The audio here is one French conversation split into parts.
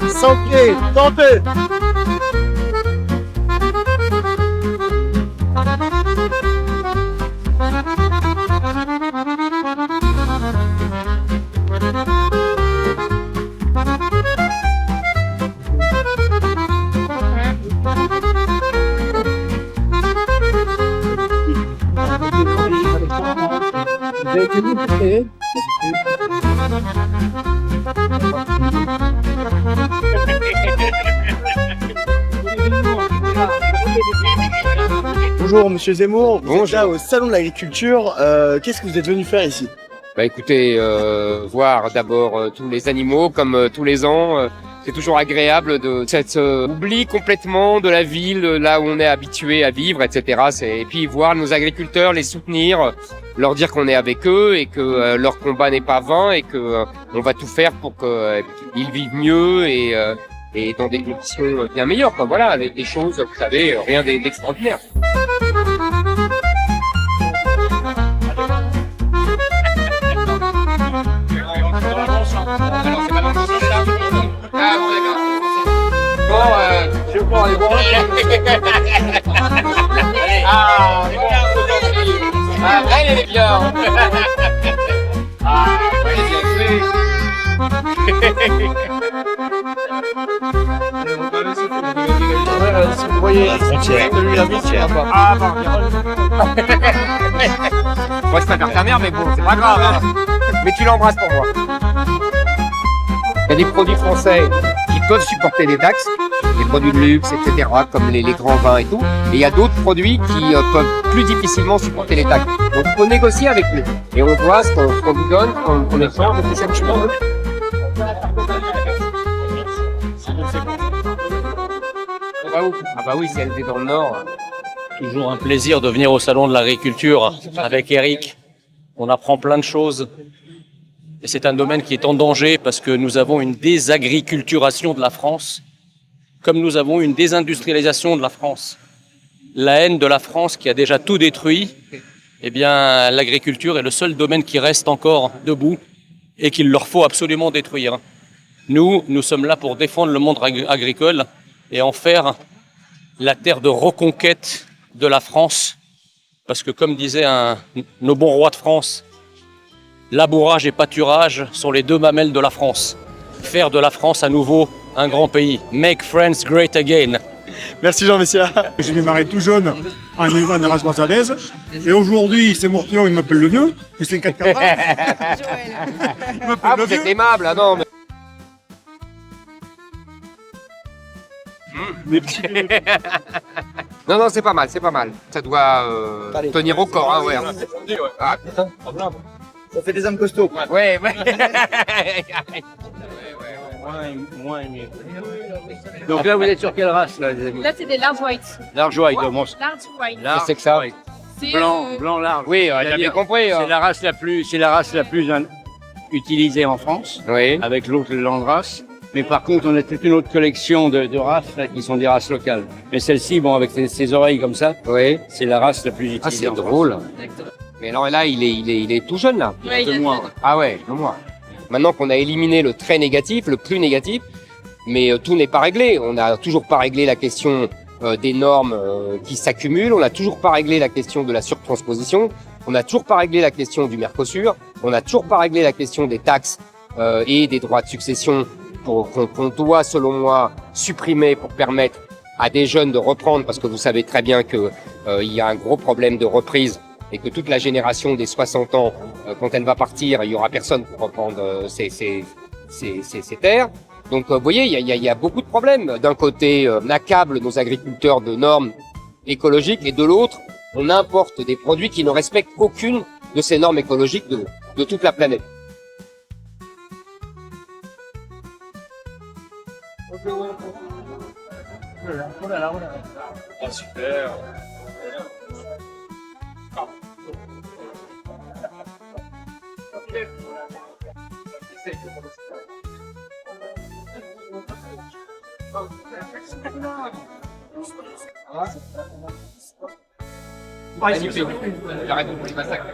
Santé, santé. Bonjour Monsieur Zemmour, vous êtes là au Salon de l'Agriculture, qu'est-ce que vous êtes venu faire ici? Bah écoutez, voir d'abord tous les animaux comme tous les ans, c'est toujours agréable de cet oubli complètement de la ville, là où on est habitué à vivre, etc. Et puis voir nos agriculteurs, les soutenir, leur dire qu'on est avec eux et que leur combat n'est pas vain et que on va tout faire pour qu'ils vivent mieux et dans des conditions bien meilleures, quoi. Voilà, avec des choses, vous savez, rien d'extraordinaire. Je prends les bons. Ah, elle est bien. Ah, ouais, bien fait. Si vous voyez la frontière, celui-là, frontière. Ah, bon, moi, je préfère ta mère, mais bon, c'est pas grave. Hein. Mais tu l'embrasses pour moi. Il y a des produits français qui peuvent supporter les taxes, les produits de luxe, etc., comme les grands vins et tout. Et il y a d'autres produits qui peuvent plus difficilement supporter les taxes. Donc, il faut négocier avec eux. Et on voit ce qu'on nous donne, qu'on échange, c'est ça que je pense. Ah bah oui, si elle était dans le Nord. Toujours un plaisir de venir au Salon de l'Agriculture avec Eric. On apprend plein de choses. Et c'est un domaine qui est en danger parce que nous avons une désagriculturation de la France, comme nous avons une désindustrialisation de la France. La haine de la France qui a déjà tout détruit, eh bien, l'agriculture est le seul domaine qui reste encore debout et qu'il leur faut absolument détruire. Nous sommes là pour défendre le monde agricole et en faire la terre de reconquête de la France. Parce que comme disait nos bons rois de France, labourage et pâturage sont les deux mamelles de la France. Faire de la France à nouveau un grand pays. Make France great again. Merci Jean Messia. J'ai démarré tout jeune en élevant des races borsalaises. Et aujourd'hui, c'est Mortillon, il m'appelle le vieux. Et c'est 4 camarades. Ah, vous êtes aimable, ah non, mais... Non, c'est pas mal, c'est pas mal. Ça doit tenir au corps, hein, ouais. Ah, Ça fait des hommes costauds. ouais. Moins aimé. Donc là, vous êtes sur quelle race là, les amis? Là, c'est des large white. Large white, Ouais, bon, large white. large, c'est que ça. white. C'est Blanc large. Oui, j'ai bien compris. C'est la race la plus utilisée en France, Oui. avec l'autre landrace. Mais par contre, on a toute une autre collection de races là, qui sont des races locales. Mais celle-ci, bon, avec ses oreilles comme ça, Oui. c'est la race la plus utilisée. Ah, c'est en France. drôle. Mais alors là, il est tout jeune, là. Ouais, il y a Moins. Ah ouais, non moi. Maintenant qu'on a éliminé le très négatif, le plus négatif, mais tout n'est pas réglé. On n'a toujours pas réglé la question des normes qui s'accumulent. On n'a toujours pas réglé la question de la surtransposition. On n'a toujours pas réglé la question du Mercosur. On n'a toujours pas réglé la question des taxes et des droits de succession qu'on doit, selon moi, supprimer pour permettre à des jeunes de reprendre, parce que vous savez très bien que il y a un gros problème de reprise et que toute la génération des 60 ans, quand elle va partir, il y aura personne pour reprendre ces terres. Donc, vous voyez, il y a beaucoup de problèmes. D'un côté, on accable nos agriculteurs de normes écologiques et de l'autre, on importe des produits qui ne respectent aucune de ces normes écologiques de toute la planète. Ah, super. Magnifique. J'arrête pour les massacres.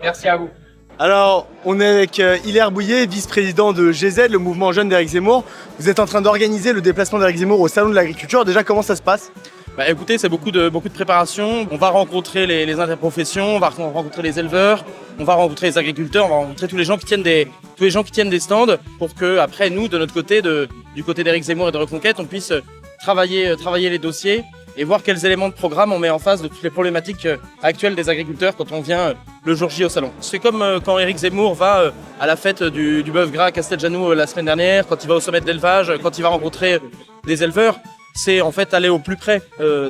Merci à vous. Alors, on est avec Hilaire Bouillet, vice-président de GZ, le mouvement jeune d'Éric Zemmour. Vous êtes en train d'organiser le déplacement d'Éric Zemmour au Salon de l'Agriculture. Déjà, comment ça se passe? Bah écoutez, c'est beaucoup de préparation. On va rencontrer les interprofessions, on va rencontrer les éleveurs, on va rencontrer les agriculteurs, on va rencontrer tous les gens qui tiennent des stands pour que après nous, de notre côté, du côté d'Éric Zemmour et de Reconquête, on puisse travailler les dossiers et voir quels éléments de programme on met en face de toutes les problématiques actuelles des agriculteurs quand on vient le jour J au salon. C'est comme quand Éric Zemmour va à la fête du bœuf gras à Casteljanou la semaine dernière, quand il va au sommet de l'élevage, quand il va rencontrer des éleveurs. C'est en fait aller au plus près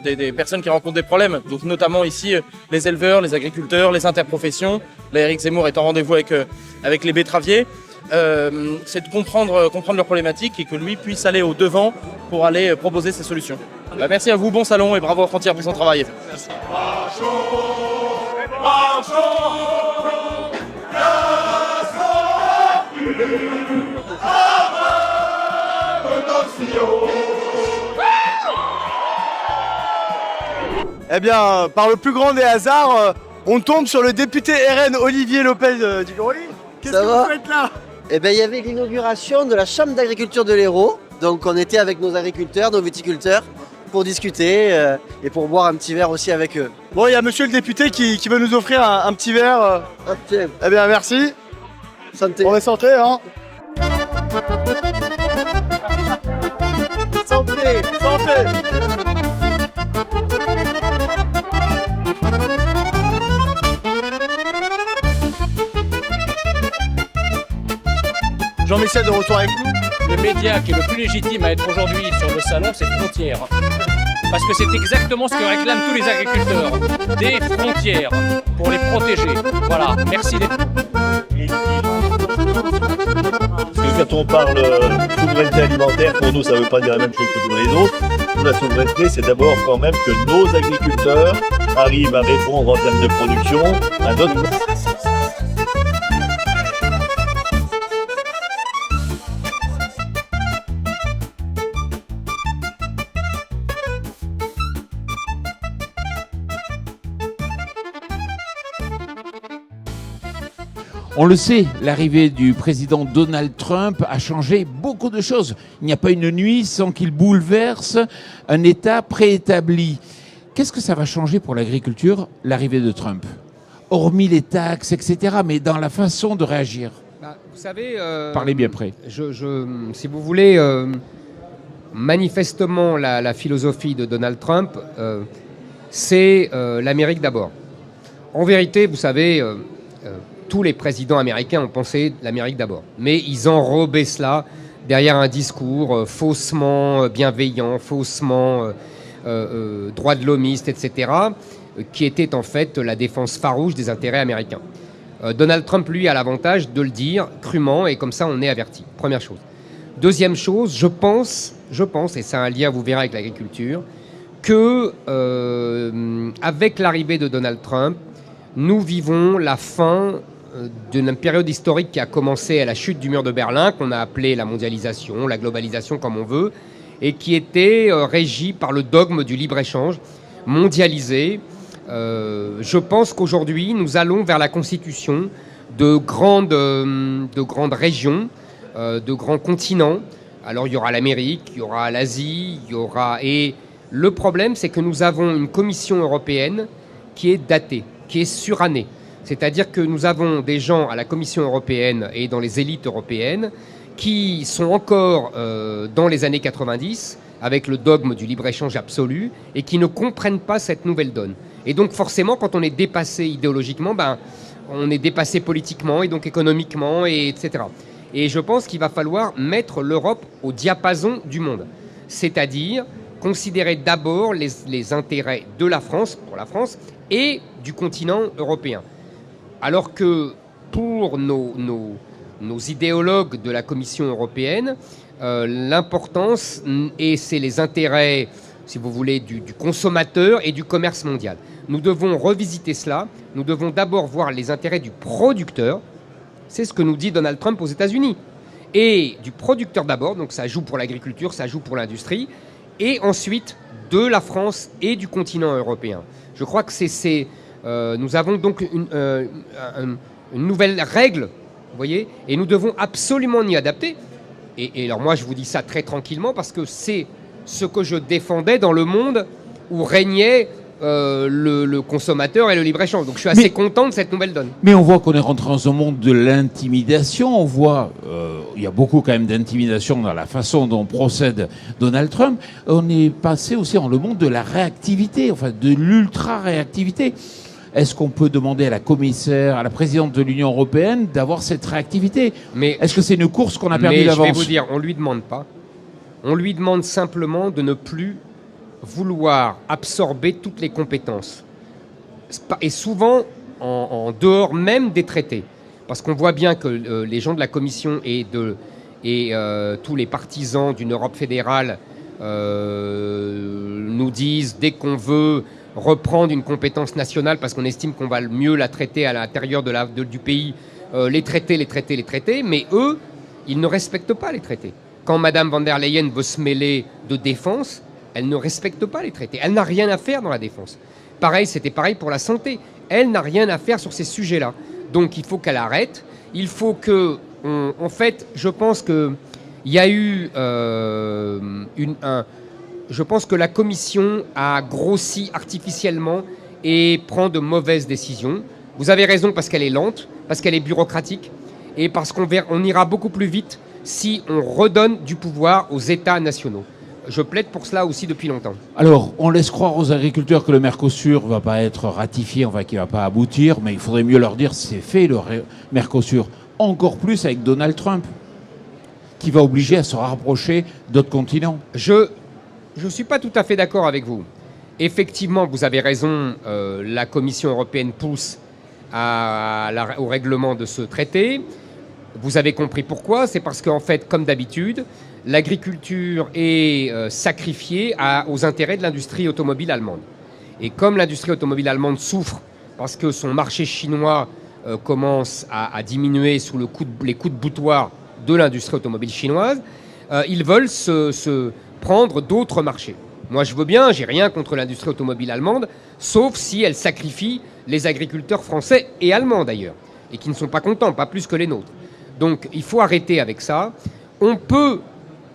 des personnes qui rencontrent des problèmes. Donc notamment ici, les éleveurs, les agriculteurs, les interprofessions. Là, Éric Zemmour est en rendez-vous avec les betteraviers. C'est de comprendre leurs problématiques et que lui puisse aller au devant pour aller proposer ses solutions. Bah, merci à vous, bon salon et bravo à Frontières pour son travail. Merci. Eh bien, par le plus grand des hasards, on tombe sur le député RN Olivier Lopez Dugroli. Qu'est-ce Ça que va vous faites là? Eh bien, il y avait l'inauguration de la Chambre d'agriculture de l'Hérault. Donc, on était avec nos agriculteurs, nos viticulteurs, pour discuter et pour boire un petit verre aussi avec eux. Bon, il y a monsieur le député qui veut nous offrir un petit verre. Hop, tiens, Eh bien, merci. santé. On est santé, hein? Santé, santé. Jean-Michel de retour avec nous. Le média qui est le plus légitime à être aujourd'hui sur le salon, c'est Frontières. Parce que c'est exactement ce que réclament tous les agriculteurs. Des frontières pour les protéger. Voilà, merci. Parce que quand on parle de souveraineté alimentaire, pour nous, ça ne veut pas dire la même chose que pour les autres. Pour la souveraineté, c'est d'abord quand même que nos agriculteurs arrivent à répondre en termes de production à notre... On le sait, l'arrivée du président Donald Trump a changé beaucoup de choses. Il n'y a pas une nuit sans qu'il bouleverse un État préétabli. Qu'est-ce que ça va changer pour l'agriculture, l'arrivée de Trump? Hormis les taxes, etc., mais dans la façon de réagir. Bah, vous savez, Parlez bien près. Si vous voulez, manifestement, la philosophie de Donald Trump, c'est l'Amérique d'abord. En vérité, vous savez, tous les présidents américains ont pensé l'Amérique d'abord. Mais ils enrobaient cela derrière un discours faussement bienveillant, faussement droit de l'homiste, etc., qui était en fait la défense farouche des intérêts américains. Donald Trump, lui, a l'avantage de le dire crûment et comme ça, on est averti. Première chose. Deuxième chose, je pense, et c'est un lien, vous verrez, avec l'agriculture, que avec l'arrivée de Donald Trump, nous vivons la fin d'une période historique qui a commencé à la chute du mur de Berlin, qu'on a appelée la mondialisation, la globalisation comme on veut, et qui était régie par le dogme du libre-échange mondialisé. Je pense qu'aujourd'hui, nous allons vers la constitution de grandes régions, de grands continents. Alors, il y aura l'Amérique, il y aura l'Asie, il y aura... Et le problème, c'est que nous avons une Commission européenne qui est datée, qui est surannée. C'est-à-dire que nous avons des gens à la Commission européenne et dans les élites européennes qui sont encore dans les années 90 avec le dogme du libre-échange absolu et qui ne comprennent pas cette nouvelle donne. Et donc forcément, quand on est dépassé idéologiquement, on est dépassé politiquement et donc économiquement, etc. Et je pense qu'il va falloir mettre l'Europe au diapason du monde. C'est-à-dire considérer d'abord les intérêts de la France, pour la France, et du continent européen. Alors que pour nos idéologues de la Commission européenne, l'importance, et c'est les intérêts, si vous voulez, du consommateur et du commerce mondial. Nous devons revisiter cela. Nous devons d'abord voir les intérêts du producteur. C'est ce que nous dit Donald Trump aux États-Unis. Et du producteur d'abord, donc ça joue pour l'agriculture, ça joue pour l'industrie. et ensuite de la France et du continent européen. Je crois que nous avons donc une nouvelle règle, vous voyez, et nous devons absolument y adapter. Et alors moi, je vous dis ça très tranquillement parce que c'est ce que je défendais dans le monde où régnait le consommateur et le libre-échange. Donc je suis assez content de cette nouvelle donne. Mais on voit qu'on est rentré dans un monde de l'intimidation. On voit, il y a beaucoup quand même d'intimidation dans la façon dont procède Donald Trump. On est passé aussi dans le monde de la réactivité, enfin de l'ultra-réactivité. Est-ce qu'on peut demander à la commissaire, à la présidente de l'Union européenne d'avoir cette réactivité? Mais est-ce que c'est une course qu'on a perdue d'avance? Je vais vous dire, on ne lui demande pas. On lui demande simplement de ne plus vouloir absorber toutes les compétences. Et souvent en dehors même des traités. Parce qu'on voit bien que les gens de la Commission et tous les partisans d'une Europe fédérale nous disent, dès qu'on veut reprendre une compétence nationale parce qu'on estime qu'on va mieux la traiter à l'intérieur du pays, les traités, mais eux, ils ne respectent pas les traités. Quand Madame von der Leyen veut se mêler de défense, elle ne respecte pas les traités. Elle n'a rien à faire dans la défense. C'était pareil pour la santé. Elle n'a rien à faire sur ces sujets-là. Donc il faut qu'elle arrête. Il faut que... en fait, je pense qu'il y a eu je pense que la Commission a grossi artificiellement et prend de mauvaises décisions. Vous avez raison parce qu'elle est lente, parce qu'elle est bureaucratique et parce qu'on ira beaucoup plus vite si on redonne du pouvoir aux États nationaux. Je plaide pour cela aussi depuis longtemps. Alors, on laisse croire aux agriculteurs que le Mercosur ne va pas être ratifié, enfin qu'il ne va pas aboutir, mais il faudrait mieux leur dire c'est fait le Mercosur. Encore plus avec Donald Trump, qui va obliger à se rapprocher d'autres continents. Je ne suis pas tout à fait d'accord avec vous. Effectivement, vous avez raison, la Commission européenne pousse au règlement de ce traité. Vous avez compris pourquoi. C'est parce qu'en fait, comme d'habitude, l'agriculture est sacrifiée aux intérêts de l'industrie automobile allemande. Et comme l'industrie automobile allemande souffre parce que son marché chinois commence à diminuer sous les coups de boutoir de l'industrie automobile chinoise, ils veulent se prendre d'autres marchés. Moi, je veux bien, j'ai rien contre l'industrie automobile allemande, sauf si elle sacrifie les agriculteurs français et allemands d'ailleurs, et qui ne sont pas contents, pas plus que les nôtres. Donc, il faut arrêter avec ça. On peut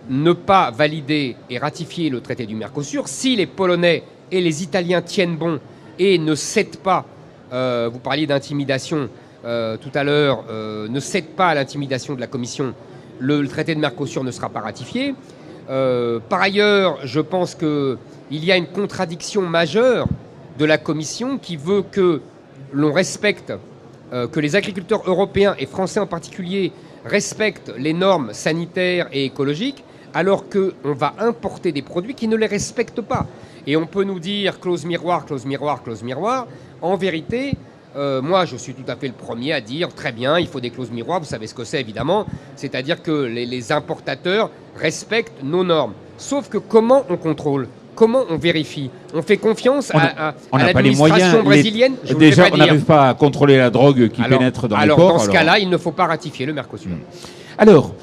ne pas valider et ratifier le traité du Mercosur si les Polonais et les Italiens tiennent bon et ne cèdent pas, vous parliez d'intimidation tout à l'heure, ne cèdent pas à l'intimidation de la Commission, le traité de Mercosur ne sera pas ratifié. Par ailleurs, je pense qu'il y a une contradiction majeure de la Commission qui veut que l'on respecte, que les agriculteurs européens et français en particulier respectent les normes sanitaires et écologiques, alors qu'on va importer des produits qui ne les respectent pas. Et on peut nous dire clause miroir, clause miroir, clause miroir. En vérité, moi, je suis tout à fait le premier à dire très bien, il faut des clauses miroirs, vous savez ce que c'est évidemment, c'est-à-dire que les importateurs respectent nos normes. Sauf que comment on contrôle ? Comment on vérifie ? On fait confiance à l'administration brésilienne ? Déjà, on n'arrive pas à contrôler la drogue qui pénètre dans les ports. Dans ce cas-là, il ne faut pas ratifier le Mercosur. Alors,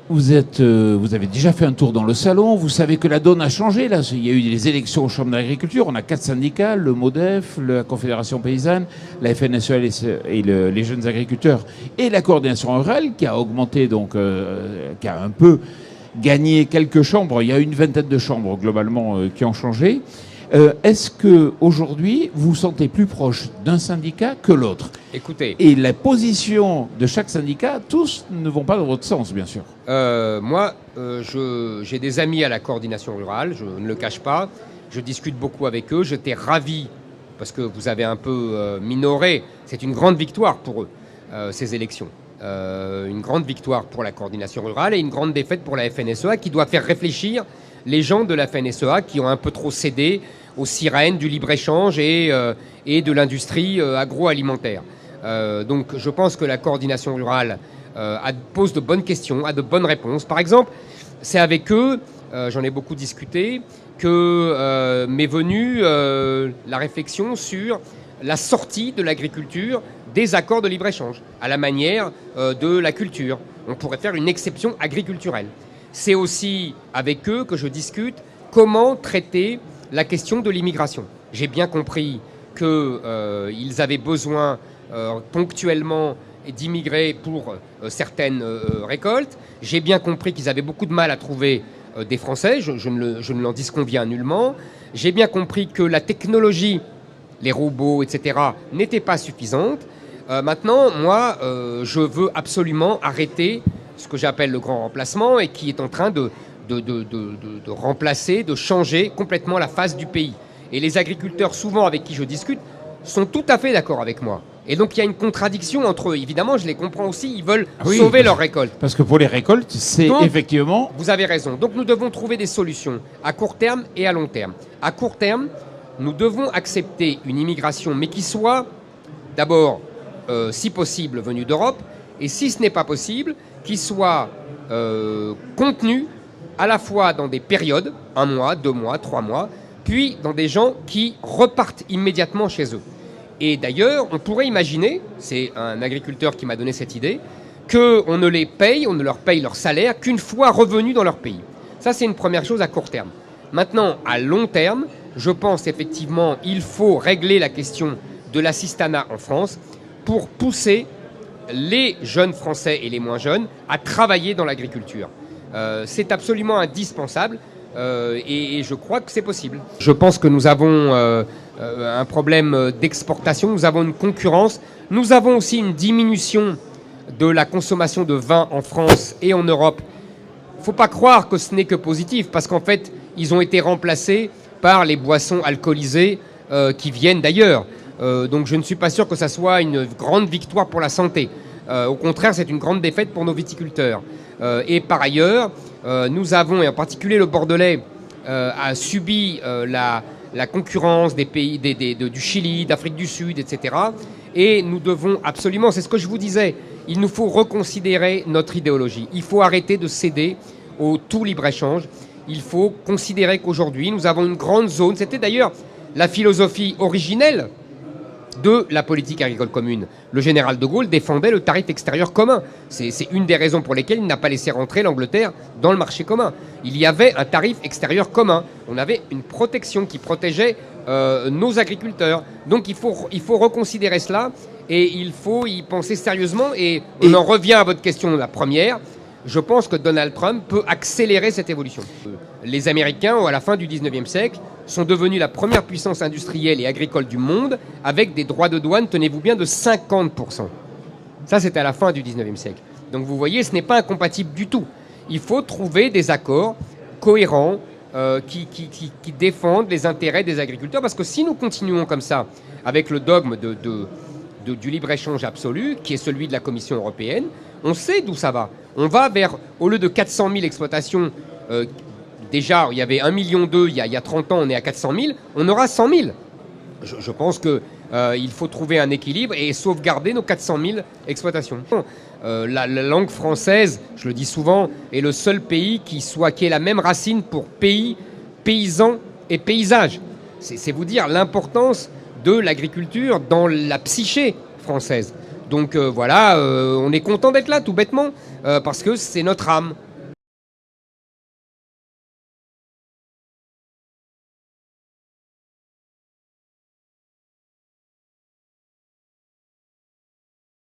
vous avez déjà fait un tour dans le salon, vous savez que la donne a changé. Là, il y a eu des élections aux chambres d'agriculture, on a 4 syndicats, le MODEF, la Confédération paysanne, la FNSEA et les jeunes agriculteurs, et la coordination rurale qui a augmenté, donc qui a un peu gagné quelques chambres. Il y a une vingtaine de chambres globalement qui ont changé. Est-ce qu'aujourd'hui, vous vous sentez plus proche d'un syndicat que l'autre ? Écoutez. Et la position de chaque syndicat, tous ne vont pas dans votre sens, bien sûr. Moi, j'ai des amis à la coordination rurale, je ne le cache pas. Je discute beaucoup avec eux. J'étais ravi, parce que vous avez un peu minoré. C'est une grande victoire pour eux, ces élections. Une grande victoire pour la coordination rurale et une grande défaite pour la FNSEA qui doit faire réfléchir les gens de la FNSEA qui ont un peu trop cédé aux sirènes du libre-échange et de l'industrie agroalimentaire. Donc je pense que la coordination rurale pose de bonnes questions, a de bonnes réponses. Par exemple, c'est avec eux, j'en ai beaucoup discuté, que m'est venue la réflexion sur la sortie de l'agriculture des accords de libre-échange, à la manière de la culture. On pourrait faire une exception agriculturelle. C'est aussi avec eux que je discute comment traiter la question de l'immigration. J'ai bien compris qu'ils avaient besoin ponctuellement d'immigrer pour certaines récoltes. J'ai bien compris qu'ils avaient beaucoup de mal à trouver des Français, je ne l'en disconviens nullement. J'ai bien compris que la technologie, les robots, etc., n'était pas suffisante. Maintenant, moi, je veux absolument arrêter ce que j'appelle le grand remplacement et qui est en train de remplacer, de changer complètement la face du pays. Et les agriculteurs, souvent avec qui je discute, sont tout à fait d'accord avec moi. Et donc il y a une contradiction entre eux. Évidemment, je les comprends aussi, ils veulent sauver leurs récoltes. Parce que pour les récoltes, c'est effectivement... Vous avez raison. Donc nous devons trouver des solutions à court terme et à long terme. À court terme, nous devons accepter une immigration, mais qui soit d'abord, si possible, venue d'Europe, et si ce n'est pas possible, qui soit contenue à la fois dans des périodes, 1 mois, 2 mois, 3 mois, puis dans des gens qui repartent immédiatement chez eux. Et d'ailleurs, on pourrait imaginer, c'est un agriculteur qui m'a donné cette idée, qu'on ne les paye, on ne leur paye leur salaire qu'une fois revenus dans leur pays. Ça, c'est une première chose à court terme. Maintenant, à long terme, je pense effectivement il faut régler la question de l'assistanat en France pour pousser les jeunes Français et les moins jeunes à travailler dans l'agriculture. C'est absolument indispensable et je crois que c'est possible. Je pense que nous avons un problème d'exportation, nous avons une concurrence, nous avons aussi une diminution de la consommation de vin en France et en Europe. Il ne faut pas croire que ce n'est que positif, parce qu'en fait, ils ont été remplacés par les boissons alcoolisées qui viennent d'ailleurs. Donc je ne suis pas sûr que ça soit une grande victoire pour la santé. Au contraire, c'est une grande défaite pour nos viticulteurs. Et par ailleurs, nous avons, et en particulier le Bordelais, a subi la concurrence des pays du Chili, d'Afrique du Sud, etc. Et nous devons absolument, c'est ce que je vous disais, il nous faut reconsidérer notre idéologie. Il faut arrêter de céder au tout libre-échange. Il faut considérer qu'aujourd'hui, nous avons une grande zone. C'était d'ailleurs la philosophie originelle de la politique agricole commune. Le général de Gaulle défendait le tarif extérieur commun. C'est une des raisons pour lesquelles il n'a pas laissé rentrer l'Angleterre dans le marché commun. Il y avait un tarif extérieur commun. On avait une protection qui protégeait nos agriculteurs. Donc il faut reconsidérer cela et il faut y penser sérieusement. Et on en revient à votre question, la première. Je pense que Donald Trump peut accélérer cette évolution. Les Américains, à la fin du 19e siècle, sont devenus la première puissance industrielle et agricole du monde avec des droits de douane, tenez-vous bien, de 50%. Ça, c'était à la fin du 19e siècle. Donc vous voyez, ce n'est pas incompatible du tout. Il faut trouver des accords cohérents qui défendent les intérêts des agriculteurs. Parce que si nous continuons comme ça, avec le dogme du libre-échange absolu, qui est celui de la Commission européenne, on sait d'où ça va. On va vers, au lieu de 400 000 exploitations, déjà il y avait 1,2 million il y a 30 ans, on est à 400 000, on aura 100 000. Je pense qu'il faut trouver un équilibre et sauvegarder nos 400 000 exploitations. La langue française, je le dis souvent, est le seul pays qui ait la même racine pour pays, paysan et paysage. C'est vous dire l'importance de l'agriculture dans la psyché française. Donc voilà, on est content d'être là, tout bêtement, parce que c'est notre âme.